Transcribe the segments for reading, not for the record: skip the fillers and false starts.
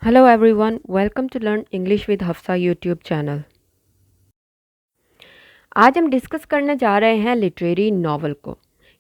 Hello everyone, welcome to Learn English with Hafsa YouTube channel. आज हम discuss करने जा रहे हैं लिटरेरी नॉवल को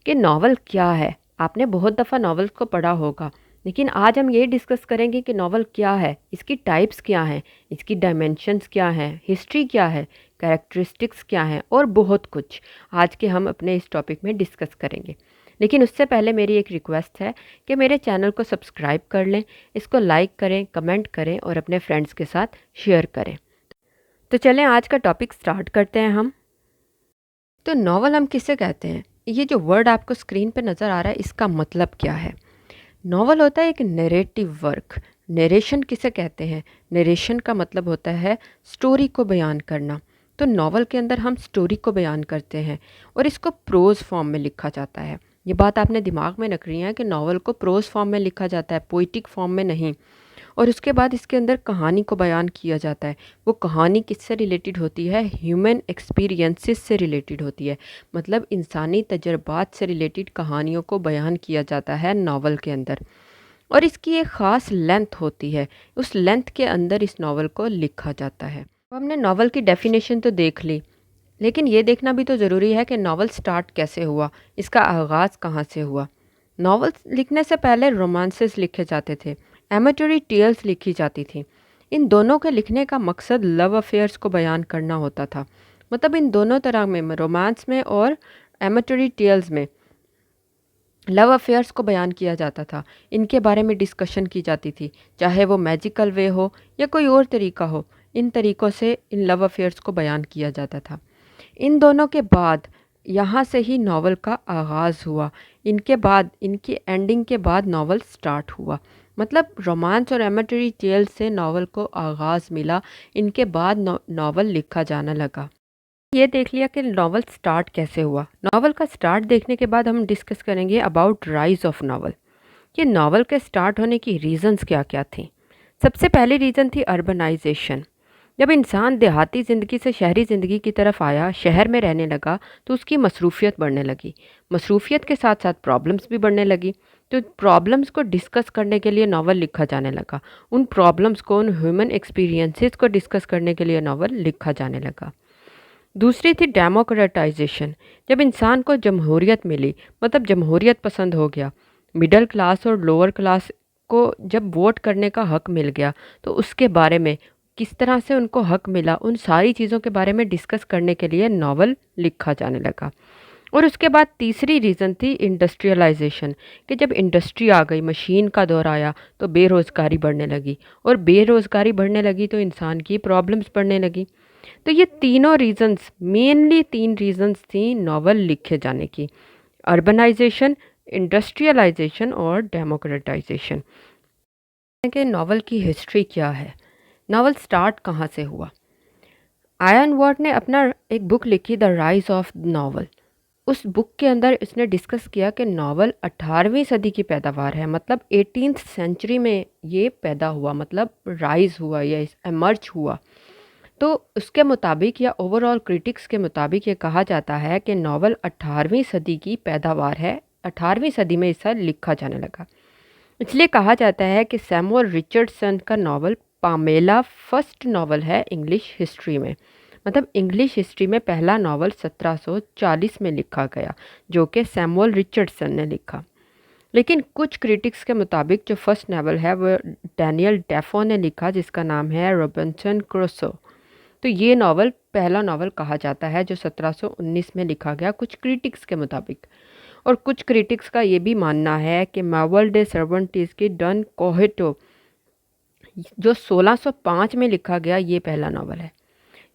कि नॉवल क्या है। आपने बहुत दफ़ा नॉवल्स को पढ़ा होगा, लेकिन आज हम ये डिस्कस करेंगे कि नॉवल क्या है, इसकी टाइप्स क्या हैं, इसकी डायमेंशंस क्या हैं, हिस्ट्री क्या है, कैरेक्टरिस्टिक्स क्या हैं और बहुत कुछ आज के हम अपने इस टॉपिक में डिस्कस करेंगे। लेकिन उससे पहले मेरी एक रिक्वेस्ट है कि मेरे चैनल को सब्सक्राइब कर लें, इसको लाइक करें, कमेंट करें और अपने फ्रेंड्स के साथ शेयर करें। तो चलें आज का टॉपिक स्टार्ट करते हैं हम। तो नॉवल हम किसे कहते हैं? ये जो वर्ड आपको स्क्रीन पे नज़र आ रहा है, इसका मतलब क्या है? नॉवल होता है एक नरेटिव वर्क। नरेशन किसे कहते हैं? नरेशन का मतलब होता है स्टोरी को बयान करना। तो नॉवल के अंदर हम स्टोरी को बयान करते हैं और इसको प्रोज़ फॉर्म में लिखा जाता है। ये बात आपने दिमाग में रखनी है कि नॉवल को प्रोज़ फॉर्म में लिखा जाता है, पोइटिक फॉर्म में नहीं। और उसके बाद इसके अंदर कहानी को बयान किया जाता है। वो कहानी किससे रिलेटेड होती है? ह्यूमन एक्सपीरियंसेस से रिलेटेड होती है। मतलब इंसानी तजर्बात से रिलेटेड कहानियों को बयान किया जाता है नावल के अंदर। और इसकी एक ख़ास लेंथ होती है, उस लेंथ के अंदर इस नावल को लिखा जाता है। अब हमने नावल की डेफिनेशन तो देख ली, लेकिन ये देखना भी तो ज़रूरी है कि नावल स्टार्ट कैसे हुआ, इसका आगाज़ कहाँ से हुआ। नावल लिखने से पहले रोमांसेस लिखे जाते थे, एमेटरी टेल्स लिखी जाती थी। इन दोनों के लिखने का मकसद लव अफेयर्स को बयान करना होता था। मतलब इन दोनों तरह में, रोमांस में और एमेटरी टेल्स में, लव अफेयर्स को बयान किया जाता था। इनके बारे में डिस्कशन की जाती थी, चाहे वो मैजिकल वे हो या कोई और तरीका हो। इन तरीक़ों से इन लव अफेयर्स को बयान किया जाता था। इन दोनों के बाद यहाँ से ही नावल का आगाज़ हुआ। इनके बाद, इनकी एंडिंग के बाद नावल स्टार्ट हुआ। मतलब रोमांस और एमेटरी टेल से नावल को आगाज़ मिला, इनके बाद नावल लिखा जाना लगा। ये देख लिया कि नावल स्टार्ट कैसे हुआ। नावल का स्टार्ट देखने के बाद हम डिस्कस करेंगे अबाउट राइज ऑफ नावल, कि नावल के स्टार्ट होने की रीज़न्स क्या क्या थी। सबसे पहली रीज़न थी अर्बनाइजेशन। जब इंसान देहाती ज़िंदगी से शहरी ज़िंदगी की तरफ आया, शहर में रहने लगा, तो उसकी मसरूफ़ियत बढ़ने लगी। मसरूफ़ियत के साथ साथ प्रॉब्लम्स भी बढ़ने लगी। तो प्रॉब्लम्स को डिस्कस करने के लिए नावल लिखा जाने लगा। उन प्रॉब्लम्स को, उन ह्यूमन एक्सपीरियंसेस को डिस्कस करने के लिए नावल लिखा जाने लगा। दूसरी थी डेमोक्रेटाइजेशन। जब इंसान को जमहूरियत मिली, मतलब जमहूरियत पसंद हो गया, मिडिल क्लास और लोअर क्लास को जब वोट करने का हक मिल गया, तो उसके बारे में, किस तरह से उनको हक मिला, उन सारी चीज़ों के बारे में डिस्कस करने के लिए नावल लिखा जाने लगा। और उसके बाद तीसरी रीज़न थी इंडस्ट्रियलाइजेशन, कि जब इंडस्ट्री आ गई, मशीन का दौर आया, तो बेरोज़गारी बढ़ने लगी, और बेरोज़गारी बढ़ने लगी तो इंसान की प्रॉब्लम्स बढ़ने लगी। तो ये तीनों रीज़न्स, मेनली तीन रीज़न्स थी नावल लिखे जाने की: अर्बनाइजेशन, इंडस्ट्रियलाइजेशन और डेमोक्रेटाइजेशन। कि नावल की हिस्ट्री क्या है, नावल स्टार्ट कहाँ से हुआ। आयन वॉर्ड ने अपना एक बुक लिखी, द राइज ऑफ नावल। उस बुक के अंदर इसने डिस्कस किया कि नावल 18वीं सदी की पैदावार है। मतलब 18th सेंचुरी में ये पैदा हुआ, मतलब राइज हुआ या एमर्ज हुआ। तो उसके मुताबिक, या ओवरऑल क्रिटिक्स के मुताबिक, ये कहा जाता है कि नावल 18वीं सदी की पैदावार है। 18वीं सदी में इसे लिखा जाने लगा। इसलिए कहा जाता है कि सैमुअल रिचर्डसन का नावल पामेला फर्स्ट नावल है इंग्लिश हिस्ट्री में। मतलब इंग्लिश हिस्ट्री में पहला नावल 1740 में लिखा गया, जो कि सैमुअल रिचर्डसन ने लिखा। लेकिन कुछ क्रिटिक्स के मुताबिक जो फर्स्ट नावल है वो डैनियल डेफो ने लिखा, जिसका नाम है रॉबिन्सन क्रूसो। तो ये नावल पहला नावल कहा जाता है जो 1719 में लिखा गया, कुछ क्रिटिक्स के मुताबिक। और कुछ क्रिटिक्स का ये भी मानना है कि मैनुअल डे सर्वेंटीज़ की डन कोहेटो, जो 1605 में लिखा गया, ये पहला नावल है।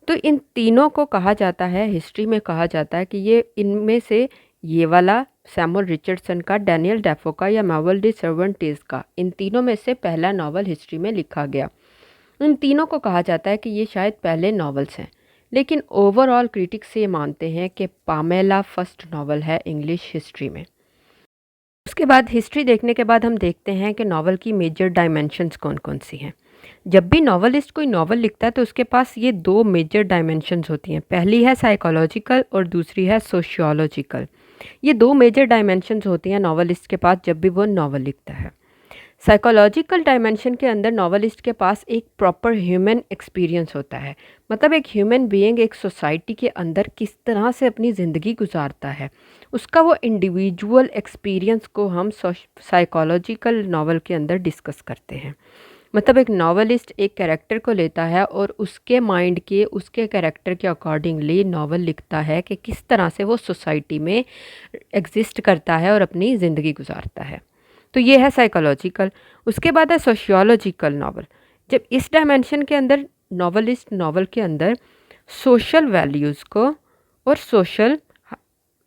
तो इन तीनों को कहा जाता है, हिस्ट्री में कहा जाता है कि ये, इनमें से ये वाला सैमुअल रिचर्डसन का, डैनियल डेफो का या मैनुअल डे सर्वेंटीज़ का, इन तीनों में से पहला नावल हिस्ट्री में लिखा गया। इन तीनों को कहा जाता है कि ये शायद पहले नावल्स हैं। लेकिन ओवरऑल क्रिटिक्स ये मानते हैं कि पामेला फर्स्ट नावल है इंग्लिश हिस्ट्री में। उसके बाद हिस्ट्री देखने के बाद हम देखते हैं कि नावल की मेजर डायमेंशंस कौन कौन सी हैं। जब भी नावलिस्ट कोई नावल लिखता है तो उसके पास ये दो मेजर डायमेंशंस होती हैं। पहली है साइकोलॉजिकल और दूसरी है सोशियोलॉजिकल। ये दो मेजर डायमेंशंस होती हैं नावलिस्ट के पास जब भी वो नावल लिखता है। साइकोलॉजिकल डायमेंशन के अंदर नॉवलिस्ट के पास एक प्रॉपर ह्यूमन एक्सपीरियंस होता है। मतलब एक ह्यूमन बीइंग एक सोसाइटी के अंदर किस तरह से अपनी ज़िंदगी गुजारता है, उसका वो इंडिविजुअल एक्सपीरियंस को हम साइकोलॉजिकल नावल के अंदर डिस्कस करते हैं। मतलब एक नॉवलिस्ट एक कैरेक्टर को लेता है और उसके माइंड के उसके कैरेक्टर के अकॉर्डिंगली नावल लिखता है कि किस तरह से वो सोसाइटी में एग्जिस्ट करता है और अपनी ज़िंदगी गुजारता है। तो ये है साइकोलॉजिकल। उसके बाद है सोशियोलॉजिकल नावल। जब इस डायमेंशन के अंदर नॉवलिस्ट नावल के अंदर सोशल वैल्यूज़ को और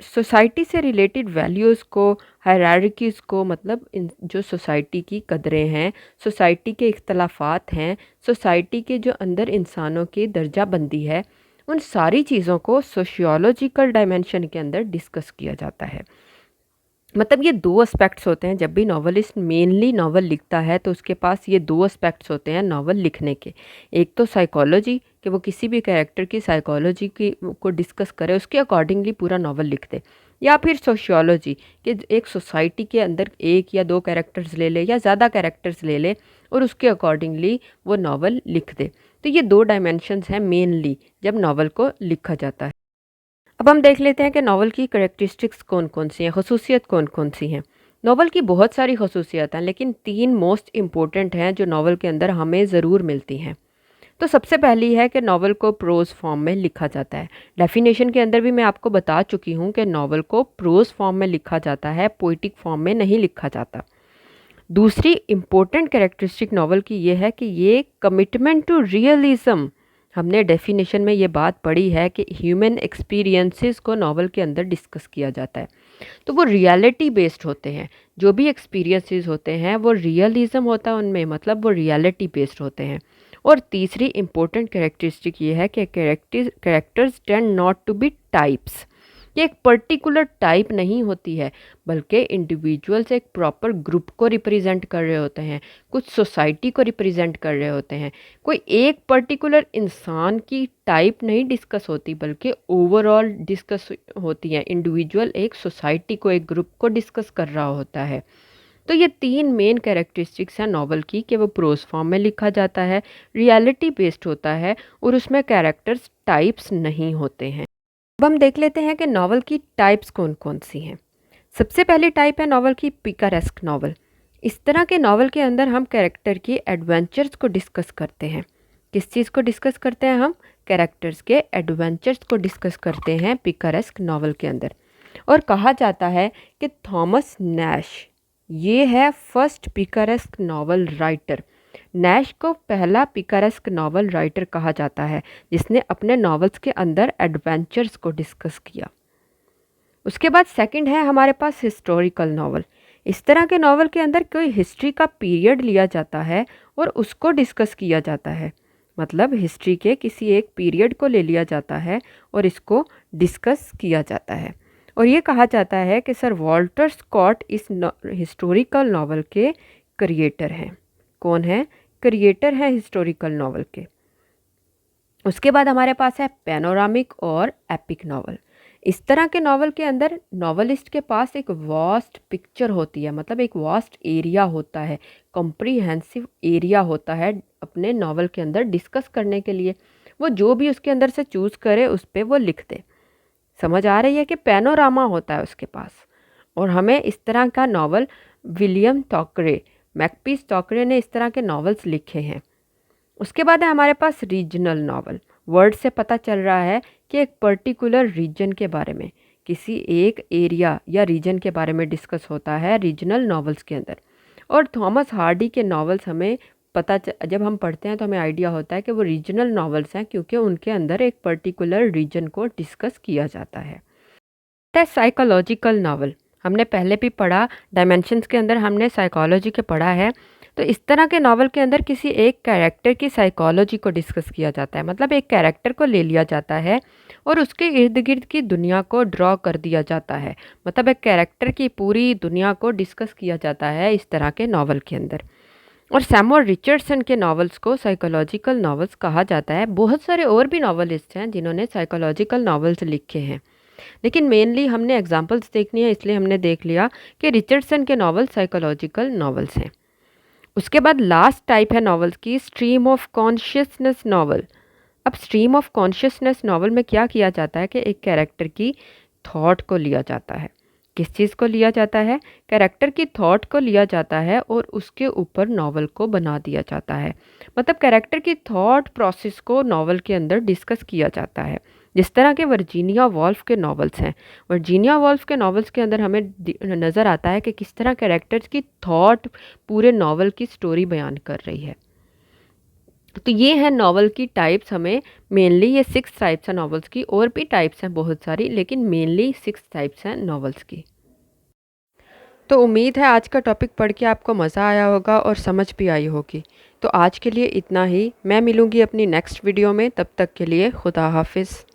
सोसाइटी से रिलेटेड वैल्यूज़ को, हायरार्कीज़ को, मतलब इन जो सोसाइटी की कदरें हैं, सोसाइटी के इख्तलाफात हैं, सोसाइटी के जो अंदर इंसानों की दर्जा बंदी है, उन सारी चीज़ों को सोशियोलॉजिकल डायमेंशन के अंदर डिस्कस किया जाता है। मतलब ये दो एस्पेक्ट्स होते हैं। जब भी नॉवलिस्ट मेनली नावल लिखता है तो उसके पास ये दो एस्पेक्ट्स होते हैं नावल लिखने के। एक तो साइकोलॉजी कि वो किसी भी कैरेक्टर की साइकोलॉजी की को डिस्कस करे, उसके अकॉर्डिंगली पूरा नावल लिख दे। या फिर सोशियोलॉजी कि एक सोसाइटी के अंदर एक या दो कैरेक्टर्स ले ले या ज़्यादा कैरेक्टर्स ले ले और उसके अकॉर्डिंगली वो नावल लिख दे। तो ये दो डायमेंशंस हैं मेनली जब नावल को लिखा जाता है। अब हम देख लेते हैं कि नावल की करैक्टरिस्टिक्स कौन कौन सी हैं, खसूसियत कौन कौन सी हैं। नावल की बहुत सारी खसूसियत हैं, लेकिन तीन मोस्ट इम्पोर्टेंट हैं जो नावल के अंदर हमें ज़रूर मिलती हैं। तो सबसे पहली है कि नावल को प्रोज़ फॉर्म में लिखा जाता है। डेफिनेशन के अंदर भी मैं आपको बता चुकी हूँ कि नावल को प्रोज़ फॉर्म में लिखा जाता है, पोइटिक फॉर्म में नहीं लिखा जाता। दूसरी इम्पोर्टेंट कैरेक्टरिस्टिक नावल की ये है कि ये कमिटमेंट टू रियलिज़म, हमने डेफिनेशन में ये बात पढ़ी है कि ह्यूमन एक्सपीरियंसेस को नावल के अंदर डिस्कस किया जाता है, तो वो रियलिटी बेस्ड होते हैं। जो भी एक्सपीरियंसेस होते हैं वो रियलिज़म होता है उनमें, मतलब वो रियलिटी बेस्ड होते हैं। और तीसरी इम्पोर्टेंट कैरेक्टरिस्टिक ये है कि characters tend not to be types. ये एक पर्टिकुलर टाइप नहीं होती है, बल्कि इंडिविजुअल्स एक प्रॉपर ग्रुप को रिप्रेजेंट कर रहे होते हैं, कुछ सोसाइटी को रिप्रेजेंट कर रहे होते हैं। कोई एक पर्टिकुलर इंसान की टाइप नहीं डिस्कस होती, बल्कि ओवरऑल डिस्कस होती है। इंडिविजुअल एक सोसाइटी को, एक ग्रुप को डिस्कस कर रहा होता है। तो ये तीन मेन कैरेक्टरिस्टिक्स हैं नावल की कि वो प्रोज फॉर्म में लिखा जाता है, रियलिटी बेस्ड होता है और उसमें कैरेक्टर्स टाइप्स नहीं होते हैं। अब हम देख लेते हैं कि नावल की टाइप्स कौन कौन सी हैं। सबसे पहली टाइप है नावल की पिकारेस्क नावल। इस तरह के नावल के अंदर हम कैरेक्टर की एडवेंचर्स को डिस्कस करते हैं। किस चीज़ को डिस्कस करते हैं हम? कैरेक्टर्स के एडवेंचर्स को डिस्कस करते हैं पिकारेस्क नावल के अंदर। और कहा जाता है कि थॉमस नैश ये है first picaresque novel writer. Nash को पहला पिकारेस्क नावल राइटर कहा जाता है जिसने अपने नावल्स के अंदर एडवेंचर्स को डिस्कस किया। उसके बाद सेकंड है हमारे पास हिस्टोरिकल नावल। इस तरह के नावल के अंदर कोई हिस्ट्री का पीरियड लिया जाता है और उसको डिस्कस किया जाता है। मतलब हिस्ट्री के किसी एक पीरियड को ले लिया जाता है और इसको डिस्कस किया जाता है। और ये कहा जाता है कि सर वॉल्टर स्कॉट इस हिस्टोरिकल नावल के क्रिएटर हैं। कौन है? क्रिएटर है हिस्टोरिकल नावल के। उसके बाद हमारे पास है पैनोरामिक और एपिक नावल। इस तरह के नावल के अंदर नॉवलिस्ट के पास एक वास्ट पिक्चर होती है, मतलब एक वास्ट एरिया होता है, कॉम्प्रिहेंसिव एरिया होता है अपने नावल के अंदर डिस्कस करने के लिए। वो जो भी उसके अंदर से चूज़ करे उस पर वो लिख दे। समझ आ रही है कि पैनोरामा होता है उसके पास। और हमें इस तरह का नावल विलियम थॉकरे, मैकपीस थॉकरे ने इस तरह के नावल्स लिखे हैं। उसके बाद है हमारे पास रीजनल नावल। वर्ड से पता चल रहा है कि एक पर्टिकुलर रीजन के बारे में, किसी एक एरिया या रीजन के बारे में डिस्कस होता है रीजनल नावल्स के अंदर। और थॉमस हार्डी के नावल्स हमें जब हम पढ़ते हैं तो हमें आइडिया होता है कि वो रीजनल नावल्स हैं, क्योंकि उनके अंदर एक पर्टिकुलर रीजन को डिस्कस किया जाता है। साइकोलॉजिकल नावल हमने पहले भी पढ़ा, डायमेंशंस के अंदर हमने साइकोलॉजी के पढ़ा है। तो इस तरह के नावल के अंदर किसी एक कैरेक्टर की साइकोलॉजी को डिस्कस किया जाता है। मतलब एक कैरेक्टर को ले लिया जाता है और उसके इर्द गिर्द की दुनिया को ड्रॉ कर दिया जाता है। मतलब एक कैरेक्टर की पूरी दुनिया को डिस्कस किया जाता है इस तरह के नावल के अंदर। और सैमुअल रिचर्डसन के नावल्स को साइकोलॉजिकल नावल्स कहा जाता है। बहुत सारे और भी नावलिस्ट हैं जिन्होंने साइकोलॉजिकल नावल्स लिखे हैं, लेकिन मेनली हमने एग्जांपल्स देखनी है, इसलिए हमने देख लिया कि रिचर्डसन के नावल साइकोलॉजिकल नावल्स हैं। उसके बाद लास्ट टाइप है नॉवेल्स की स्ट्रीम ऑफ कॉन्शियसनेस नॉवल। अब स्ट्रीम ऑफ कॉन्शियसनेस नॉवल में क्या किया जाता है कि एक कैरेक्टर की थॉट को लिया जाता है। किस चीज़ को लिया जाता है? कैरेक्टर की थॉट को लिया जाता है और उसके ऊपर नॉवल को बना दिया जाता है। मतलब कैरेक्टर की थॉट प्रोसेस को नॉवल के अंदर डिस्कस किया जाता है। जिस तरह के वर्जीनिया वॉल्फ के नॉवेल्स हैं, वर्जीनिया वॉल्फ के नॉवेल्स के अंदर हमें नज़र आता है कि किस तरह कैरेक्टर्स की थॉट पूरे नॉवल की स्टोरी बयान कर रही है। तो ये है नॉवल की टाइप्स। हमें मेनली ये 6 टाइप्स हैं नॉवेल्स की, और भी टाइप्स हैं बहुत सारी, लेकिन मेनली 6 टाइप्स हैं नॉवेल्स की। तो उम्मीद है आज का टॉपिक पढ़ के आपको मज़ा आया होगा और समझ भी आई होगी। तो आज के लिए इतना ही। मैं मिलूँगी अपनी नेक्स्ट वीडियो में, तब तक के लिए खुदा हाफिज़।